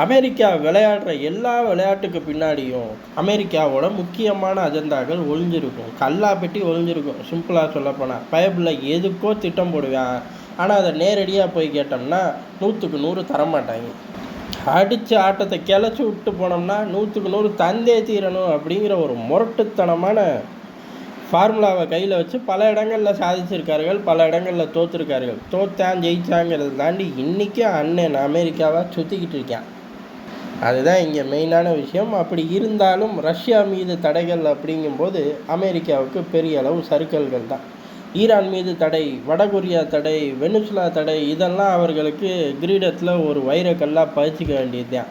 America விளையாடுற எல்லா விளையாட்டுக்கு பின்னாடியும் அமெரிக்காவோட முக்கியமான அஜெண்டாக்கள் ஒளிஞ்சிருக்கும். கல்லா பெட்டி ஒளிஞ்சிருக்கும். சிம்பிளாக சொல்லப்போனால் பயபில் எதுக்கோ திட்டம் போடுவேன். ஆனால் அதை நேரடியாக போய் கேட்டோம்னா 100க்கு 100 தரமாட்டாங்க. அடித்து ஆட்டத்தை கிளச்சி விட்டு போனோம்னா 100க்கு 100 தந்தே தீரணும் அப்படிங்கிற ஒரு முரட்டுத்தனமான ஃபார்முலாவை கையில் வச்சு பல இடங்களில் சாதிச்சிருக்கார்கள், பல இடங்களில் தோற்றுருக்கார்கள். தோத்தான் ஜெயிச்சாங்கிறத தாண்டி இன்றைக்கும் அண்ணன் அமெரிக்காவை சுற்றிக்கிட்டு இருக்கேன். அதுதான் இங்கே மெயினான விஷயம். அப்படி இருந்தாலும் ரஷ்யா மீது தடைகள் அப்படிங்கும்போது அமெரிக்காவுக்கு பெரிய அளவு சறுக்கல்கள் தான். ஈரான் மீது தடை, வடகொரியா தடை, வெனிசுலா தடை, இதெல்லாம் அவர்களுக்கு கிரீடத்தில் ஒரு வைரக்கல்லாக பதிச்சிக்க வேண்டியது தான்.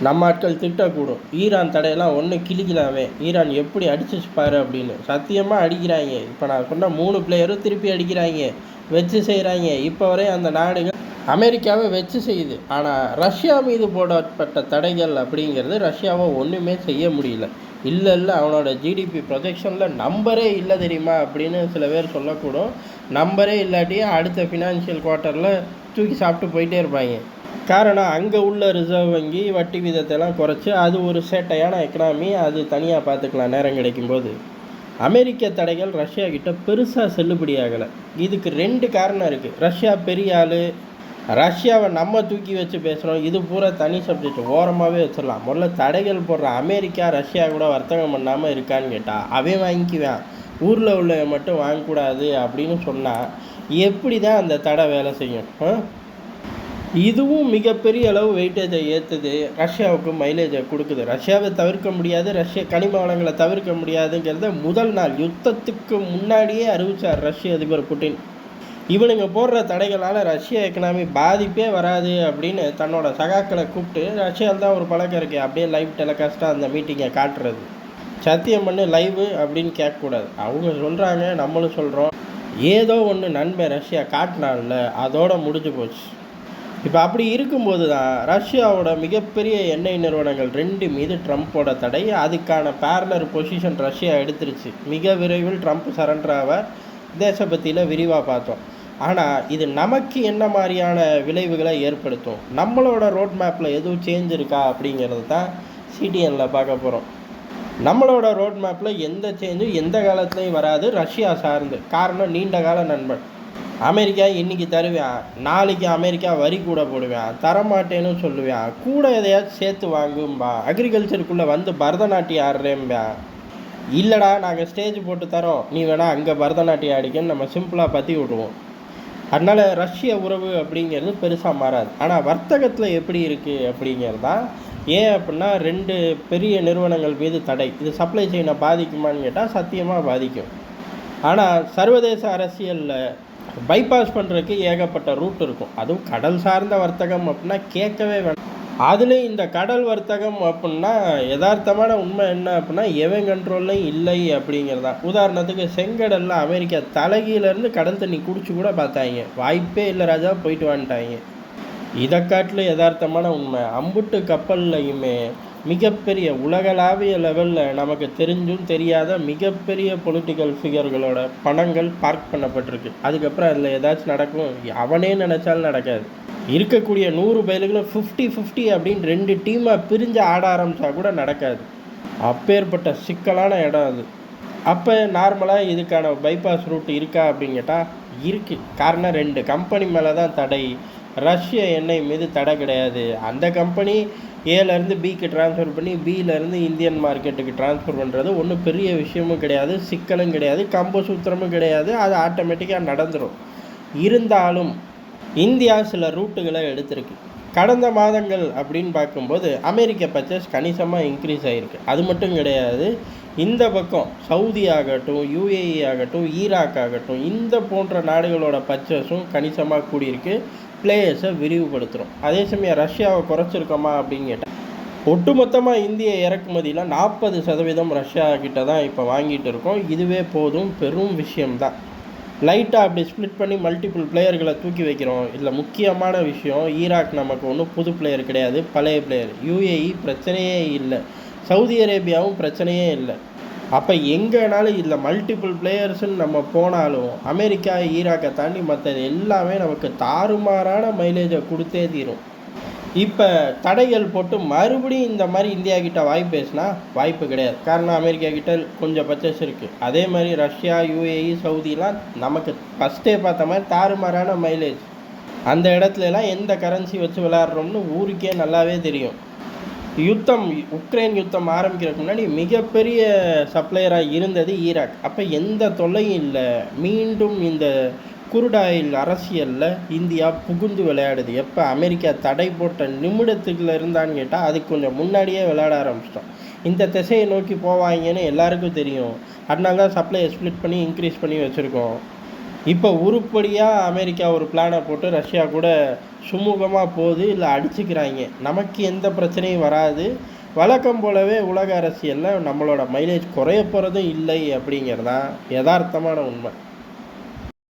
நம்ம ஆட்கள் திட்டக்கூடும். ஈரான் தடையெல்லாம் ஒன்று கிழிக்கலாமே, ஈரான் எப்படி அடிச்சிச்சு பாரு அப்படின்னு. சத்தியமாக அடிக்கிறாங்க. இப்போ நான் சொன்ன 3 பிளேயரும் திருப்பி அடிக்கிறாங்க, வச்சு செய்கிறாங்க. இப்போ வரை அந்த நாடுகள் அமெரிக்காவை வச்சு செய்யுது. ஆனால் ரஷ்யா மீது போடப்பட்ட தடைகள் அப்படிங்கிறது ரஷ்யாவை ஒன்றுமே செய்ய முடியல. இல்லை அவனோட ஜிடிபி ப்ரொஜெக்ஷனில் நம்பரே இல்லை தெரியுமா அப்படின்னு சில பேர் சொல்லக்கூடும். நம்பரே இல்லாட்டியே அடுத்த ஃபினான்ஷியல் குவார்ட்டரில் தூக்கி சாப்பிட்டு போயிட்டே இருப்பாங்க. காரணம் அங்கே உள்ள ரிசர்வ் வங்கி வட்டி வீதத்தெல்லாம் குறைச்சி அது ஒரு சேட்டையான எக்கனாமி. அது தனியாக பார்த்துக்கலாம் நேரம் கிடைக்கும்போது. அமெரிக்க தடைகள் ரஷ்யா கிட்ட பெருசாக செல்லுபடியாகலை. இதுக்கு 2 காரணம் இருக்குது. ரஷ்யா பெரிய ஆள், ரஷ்யாவை நம்ம தூக்கி வச்சு பேசுகிறோம். இது பூரா தனி சப்ஜெக்ட், ஓரமாகவே வச்சிடலாம். முதல்ல தடைகள் போடுற அமெரிக்கா ரஷ்யா கூட வர்த்தகம் பண்ணாமல் இருக்கான்னு கேட்டால் அவன் வாங்கிக்குவேன், ஊரில் உள்ளவன் மட்டும் வாங்கக்கூடாது அப்படின்னு சொன்னால் எப்படி தான் அந்த தடை வேலை செய்யும்? இதுவும் மிகப்பெரிய அளவு வெயிட்டேஜை ஏற்றுது, ரஷ்யாவுக்கு மைலேஜை கொடுக்குது. ரஷ்யாவை தவிர்க்க முடியாது, ரஷ்ய கனிம வளங்களை தவிர்க்க முடியாதுங்கிறத முதல் நாள் யுத்தத்துக்கு முன்னாடியே அறிவித்தார் ரஷ்ய அதிபர் புட்டின். இவனுங்க போடுற தடைகளால் ரஷ்ய எக்கனாமி பாதிப்பே வராது அப்படின்னு தன்னோட சகாக்களை கூப்பிட்டு, ரஷ்யாவில் தான் ஒரு பழக்கம் இருக்குது, அப்படியே லைவ் டெலிகாஸ்ட்டாக அந்த மீட்டிங்கை காட்டுறது. சத்தியம் பண்ணு லைவு அப்படின்னு கேட்கக்கூடாது. அவங்க சொல்கிறாங்க, நம்மளும் சொல்கிறோம். ஏதோ ஒன்று நன்மை ரஷ்யா காட்டினால அதோட முடிஞ்சு போச்சு. இப்போ அப்படி இருக்கும்போது தான் ரஷ்யாவோட மிகப்பெரிய எண்ணெய் நிறுவனங்கள் 2 மீது ட்ரம்ப்போட தடை. அதுக்கான பேரலர் பொசிஷன் ரஷ்யா எடுத்துருச்சு. மிக விரைவில் ட்ரம்ப் சரண்டர் ஆவார். தேசபக்தியில் விரிவாக பார்த்தோம். ஆனால் இது நமக்கு என்ன மாதிரியான விளைவுகளை ஏற்படுத்தும், நம்மளோட ரோட் மேப்பில் எதுவும் சேஞ்ச் இருக்கா அப்படிங்கிறது தான் சிடிஎனில் பார்க்க போகிறோம். நம்மளோட ரோட் மேப்பில் எந்த சேஞ்சும் எந்த காலத்துலேயும் வராது ரஷ்யா சார்ந்து. காரணம், நீண்ட கால நண்பன். அமெரிக்கா இன்றைக்கி தருவேன், நாளைக்கு அமெரிக்கா வரி கூட போடுவேன், தரமாட்டேன்னு சொல்லுவேன், கூட எதையாச்சும் சேர்த்து வாங்கும்பா, அக்ரிகல்ச்சருக்குள்ளே வந்து பரதநாட்டியம் ஆடுறேன்பா. இல்லைடா நாங்கள் ஸ்டேஜ் போட்டு தரோம், நீ வேணால் அங்கே பரதநாட்டியம் ஆடிக்கன்னு நம்ம சிம்பிளாக பற்றி விடுவோம். அதனால் ரஷ்ய உறவு அப்படிங்கிறது பெருசாக மாறாது. ஆனால் வர்த்தகத்தில் எப்படி இருக்குது அப்படிங்கிறது தான். ஏன் அப்படின்னா 2 பெரிய நிறுவனங்கள் மீது தடை. இது சப்ளை செயினை பாதிக்குமான்னு கேட்டால் சத்தியமாக பாதிக்கும். ஆனால் சர்வதேச அரசியலில் பைபாஸ் பண்ணுறதுக்கு ஏகப்பட்ட ரூட் இருக்கும். அதுவும் கடல் சார்ந்த வர்த்தகம் அப்படின்னா கேட்கவே வேண்டாம். அதுலேயும் இந்த கடல் வர்த்தகம் அப்படின்னா யதார்த்தமான உண்மை என்ன அப்படின்னா எவன் கண்ட்ரோல்லையும் இல்லை அப்படிங்கிறது தான். உதாரணத்துக்கு செங்கடலில் அமெரிக்கா தலைகீழேருந்து கடல் தண்ணி குடிச்சு கூட பார்த்தாங்க, வாய்ப்பே இல்லை ராஜா, போயிட்டு வந்துட்டாங்க. இதை காட்டில் யதார்த்தமான உண்மை அம்புட்டு கப்பல்லையுமே மிகப்பெரிய உலகளாவிய லெவலில் நமக்கு தெரிஞ்சும் தெரியாத மிகப்பெரிய பொலிட்டிக்கல் ஃபிகர்களோட பணங்கள் பார்க் பண்ணப்பட்டிருக்கு. அதுக்கப்புறம் அதில் ஏதாச்சும் நடக்கும் அவனே நினச்சாலும் நடக்காது. இருக்கக்கூடிய 100 பேர்களும் 50-50 அப்படின்னு 2 டீமாக பிரிஞ்சு ஆட ஆரம்பித்தா கூட நடக்காது. அப்பேற்பட்ட சிக்கலான இடம் அது. அப்போ நார்மலாக இதுக்கான பைபாஸ் ரூட் இருக்கா அப்படின்னு கேட்டால் இருக்குது. காரணம் 2 கம்பெனி மேலே தான் தடை. ரஷ்ய எண்ணெய் மீது தடை கிடையாது. அந்த கம்பெனி ஏலேருந்து பிக்கு ட்ரான்ஸ்ஃபர் பண்ணி பியிலேருந்து இந்தியன் மார்க்கெட்டுக்கு ட்ரான்ஸ்ஃபர் பண்ணுறது ஒன்றும் பெரிய விஷயமும் கிடையாது, சிக்கலும் கிடையாது, கம்ப சூத்திரமும் கிடையாது. அது ஆட்டோமேட்டிக்காக நடந்துடும். இருந்தாலும் இந்தியா சில ரூட்டுகளை எடுத்திருக்கு. கடந்த மாதங்கள் அப்படின்னு பார்க்கும்போது அமெரிக்க பர்ச்சேஸ் கணிசமாக இன்க்ரீஸ் ஆகிருக்கு. அது மட்டும் கிடையாது, இந்த பக்கம் சவுதி ஆகட்டும், யூஏஇ ஆகட்டும், ஈராக் ஆகட்டும், இந்த போன்ற நாடுகளோட பர்ச்சேஸும் கணிசமாக கூடியிருக்கு. பிளேயர்ஸை விரிவுபடுத்துகிறோம். அதே சமயம் ரஷ்யாவை குறைச்சிருக்கோமா அப்படின்னு கேட்டால் ஒட்டுமொத்தமாக இந்திய இறக்குமதியில் 40% ரஷ்யா கிட்ட தான் இப்போ வாங்கிட்டு இருக்கோம். இதுவே போதும், பெரும் விஷயம்தான். லைட்டாக அப்படி ஸ்ப்ளிட் பண்ணி மல்டிபிள் பிளேயர்களை தூக்கி வைக்கிறோம். இதில் முக்கியமான விஷயம், ஈராக் நமக்கு ஒன்றும் புது பிளேயர் கிடையாது, பழைய பிளேயர். யூஏஇ பிரச்சனையே இல்லை, சவுதி அரேபியாவும் பிரச்சனையே இல்லை. அப்போ எங்கேனாலும் இதில் மல்டிபிள் பிளேயர்ஸுன்னு நம்ம போனாலும் அமெரிக்கா ஈராக்கை தாண்டி மற்றது எல்லாமே நமக்கு தாறுமாறான மைலேஜை கொடுத்தே தீரும். இப்போ தடைகள் போட்டு மறுபடியும் இந்த மாதிரி இந்தியா கிட்ட வாய்ப்பு பேசினா வாய்ப்பு கிடையாது. காரணம் அமெரிக்கா கிட்ட கொஞ்சம் பர்ச்சேஸ் இருக்குது. அதே மாதிரி ரஷ்யா, யுஏஇ, சவுதிலாம் நமக்கு ஃபஸ்ட்டே பார்த்த மாதிரி தாறுமாறான மைலேஜ். அந்த இடத்துலலாம் எந்த கரன்சி வச்சு விளையாடுறோம்னு ஊருக்கே நல்லாவே தெரியும். உக்ரைன் யுத்தம் ஆரம்பிக்கிறதுக்கு முன்னாடி மிகப்பெரிய சப்ளையராக இருந்தது ஈராக். அப்போ எந்த தொல்லையும் இல்லை. மீண்டும் இந்த குருடாயில் அரசியலில் இந்தியா புகுந்து விளையாடுது. எப்போ அமெரிக்கா தடை போட்ட நிமிடத்துக்குள்ள இருந்தான்னு கேட்டால் அதுக்கு கொஞ்சம் முன்னாடியே விளையாட ஆரம்பிச்சிட்டோம். இந்த திசையை நோக்கி போவாங்கன்னு எல்லாருக்கும் தெரியும். அதனால தான் சப்ளையை ஸ்ப்ளிட் பண்ணி இன்க்ரீஸ் பண்ணி வச்சுருக்கோம். இப்போ உருப்படியாக அமெரிக்கா ஒரு பிளானை போட்டு ரஷ்யா கூட சுமூகமாக போகுது, இல்லை அடிச்சுக்கிறாங்க. நமக்கு எந்த பிரச்சனையும் வராது. வழக்கம் போலவே உலக அரசியலில் நம்மளோட மைலேஜ் குறைய போகிறதும் இல்லை அப்படிங்கிறது தான் யதார்த்தமான உண்மை.